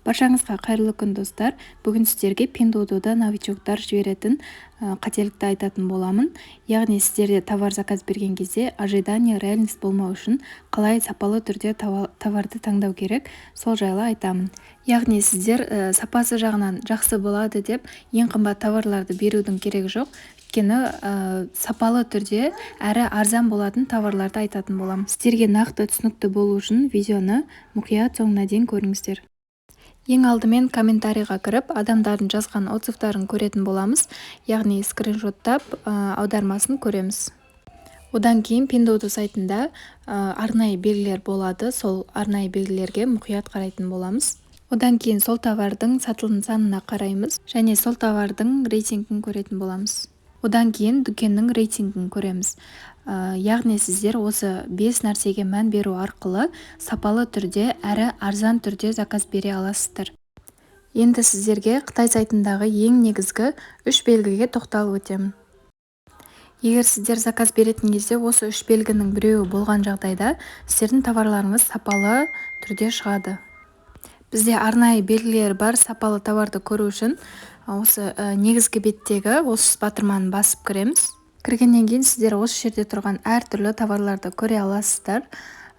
Баршаңызға қайырлы күн достар. Бүгін сіздерге Pinduoduo'да новичоктар жіберетін қателікті айтатын боламын. Яғни сіздерде товар заказ берген кезде ожидание реальность болмау үшін қалай сапалы түрде товарды таңдау керек, сол жайлы айтамын. Яғни сіздер сапасы жағынан жақсы болады деп ең қымбат товарларды берудің керегі жоқ. Өйткені сапалы түрде әрі арзан болатын товарларды айтатын боламын. Сіздерге нақты түсінікті болу үшін видеоны мұқият соңына дейін көріңіздер. Ең алдымен комментарийға кіріп, адамдардың жазған отзывтарын көретін боламыз, яғни скриншоттап аудармасын көреміз. Одан кейін Pinduoduo сайтында арнайы белгілер болады, сол арнайы белгілерге мұқият қарайтын боламыз. Одан кейін сол товардың сатылым санына қараймыз және сол товардың рейтингін көретін боламыз. Одан кейін дүкеннің рейтингін көреміз. Яғни сіздер осы 5 нәрсеге мән беру арқылы сапалы түрде әрі арзан түрде заказ бере аласыздар. Енді сіздерге Қытай сайтындағы ең негізгі 3 белгіге тоқталып өтемін. Егер сіздер заказ беретін кезде осы 3 белгінің біреуі болған жағдайда, сіздердің товарларыңыз сапалы түрде шығады. Бізде арнайы белгілері бар сапалы товарды көру үшін осы негізгі беттегі осы батырманы басып кіреміз. Кіргеннен кейін сіздер осы жерде тұрған әртүрлі товарларды көре аласыздар.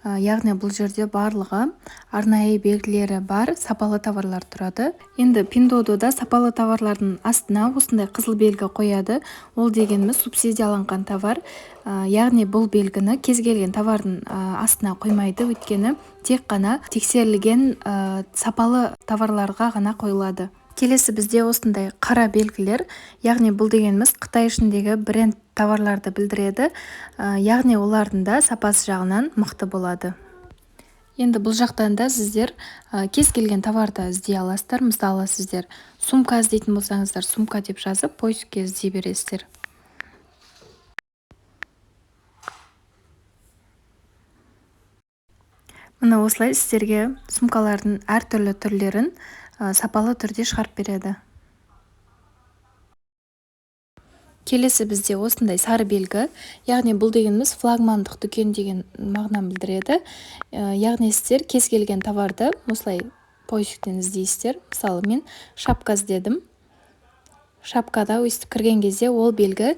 Яғни бұл жерде барлығы арнайы белгілері бар сапалы товарлар тұрады. Енді Pinduoduo'да сапалы товарлардың астына осындай қызыл белгі қояды. Ол дегеніміз субсидияланған товар. Яғни бұл белгіні кез келген товардың астына қоймайды, өйткені тек қана тексерілген сапалы товарларға ғана қойылады. Келесі бізде осындай қара белгілер, яғни бұл дегеніміз Қытай ішіндегі бренд товарларды білдіреді, яғни олардың да сапасы жағынан мықты болады. Енді бұл жақтан да сіздер кез келген товарды іздей аласыздар. Мысалы сіздер сумка іздейтін болсаңыздар, сумка деп жазып поискке іздей бересіздер. Мына осылай сіздерге сумкалардың әртүрлі түрлерін сапалы түрде шығарып береді. Келесі бізде осындай сары белгі, яғни бұл дегеніміз флагмандық дүкен деген мағынаны білдіреді. Яғни сіздер кез келген товарды осылай поисктен іздейсіздер. Мысалы мен шапка іздедім. Шапкада өйстіп кірген кезде ол белгі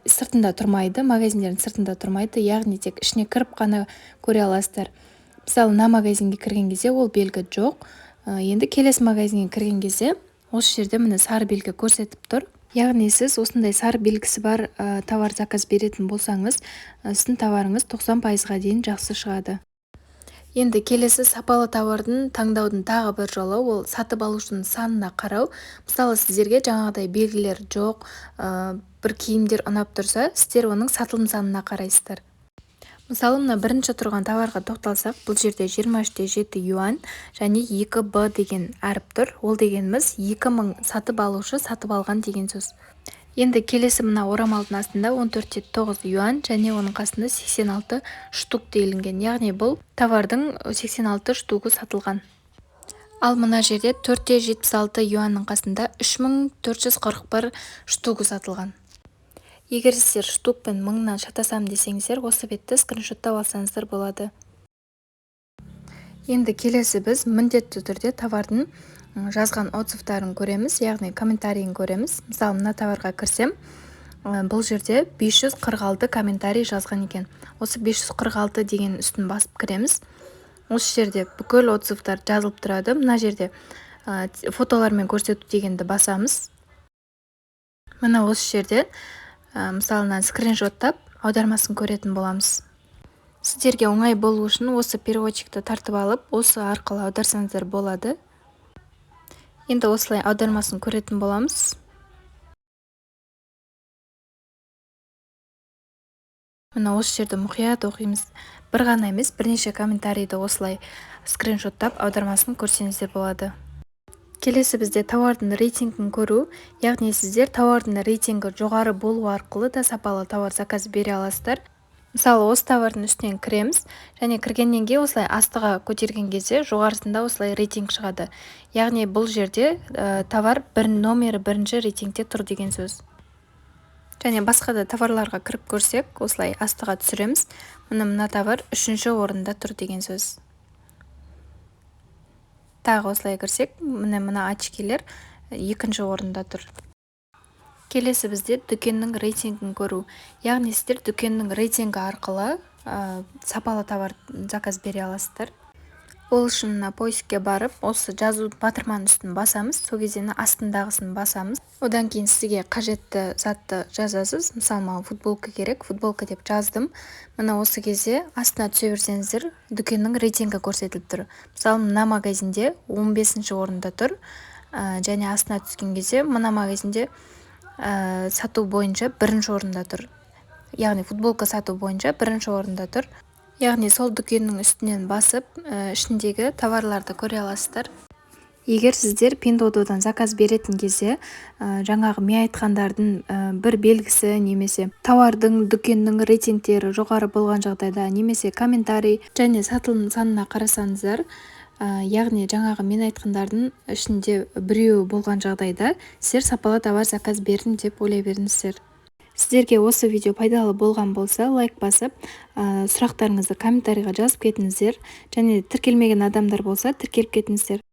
сыртында тұрмайды, магазиндердің сыртында тұрмайды, яғни тек ішіне кіріп қана көре аласыздар. Мысалы на магазинге кірген кезде ол белгі жоқ. Енді келесі магазинге кірген кезде осы жерде міне сары белгі көрсетіп тұр. Яғни сіз осындай сары белгісі бар товар заказ беретін болсаңыз, сіздің товарыңыз 90%-ға дейін жақсы шығады. Енді келесі сапалы товардың таңдаудың тағы бір жолы, ол сатып алушының санына қарау. Мысалы сіздерге жаңағыдай белгілер жоқ, бір киімдер ұнап тұрса, сіздер оның сатылым санына қарайсыздар. Мысалы, мына бірінші тұрған товарға тоқталсақ, бұл жерде 23.7 юань және 2Б деген әріп тұр. Ол дегеніміз 2000 сатып алушы сатып алған деген сөз. Енді келесі мына орамалдың астында 14.9 юань және оның қасында 86 штук делінген. Яғни бұл товардың 86 штугі сатылған. Ал мына жерде 4.76 юанның қасында 3441 штугі сатылған. Егер сіздер штук пен мыңнан шатасам десеңіздер, осы бетті скриншоттап алсаңыздар болады. Енді келесі біз міндетті түрде товардың жазған отзывтарын көреміз, яғни комментарийін көреміз. Мысалы, мына товарға кірсем, бұл жерде 546 комментарий жазған екен. Осы 546 деген үстін басып кіреміз. Осы жерде бүкіл отзывтар жазылып тұрады. Мына жерде фотолармен көрсету дегенді басамыз. Мына осы жерде мысалынан скриншоттап аудармасын көретін боламыз. Сіздерге оңай болу үшін осы переводчикті тартып алып, осы арқылы аударсаңыздар болады. Енді осылай аудармасын көретін боламыз. Мына осы жерді мұқият оқимыз. Бір ғана емес, бірнеше комментарийді осылай скриншоттап аудармасын көрсеңіздер болады. Келесі бізде товардың рейтингін көру, яғни сіздер товардың рейтингі жоғары болу арқылы да сапалы товар заказ бере аласыздар. Мысалы, осы товардың үстінен кіреміз, және кіргеннен кейін осылай астыға көтерген кезде жоғарысында осылай рейтинг шығады. Яғни бұл жерде товар номері бірінші рейтингте тұр деген сөз. Және басқа да товарларға кіріп көрсек, осылай астыға түсіреміз. Мына товар 3-ші орында тұр деген сөз. тағы осылай кірсек, мына очкилер екінші орында тұр. Келесі бізде дүкеннің рейтингін көру. Яғни сіздер дүкеннің рейтингі арқылы сапалы товар заказ бере аласыздар. Ол үшін мына поискке барып, осы жазу батырманың үстін басамыз, сол кезде астындағысын басамыз. Одан кейін сізге қажетті затты жазасыз. Мысалы, маған футболка керек, футболка деп жаздым. Мына осы кезде астына түсе берсеңіздер, дүкеннің рейтингі көрсетіліп тұр. Мысалы, мына магазинде 15-ші орында тұр, және астына түскен кезде мына магазинде сату бойынша 1-ші орында тұр. Яғни футболка сату бойынша 1-ші орында тұр. Яғни сол дүкеннің үстінен басып, ішіндегі товарларды көре аласыздар. Егер сіздер Pinduoduoдан заказ беретін кезде, жаңағы мен айтқандардың бір белгісі немесе товардың дүкеннің рейтингтері жоғары болған жағдайда, немесе комментарий және сатылым санына қарасаңыздар, яғни жаңағы мен айтқандардың ішінде біреуі болған жағдайда, сіздер сапалы товар заказ бердім деп ойлай беріңіздер. Сіздерге осы видео пайдалы болған болса, лайк басып, сұрақтарыңызды комментарийға жазып кетіңіздер, және тіркелмеген адамдар болса, тіркеліп кетіңіздер.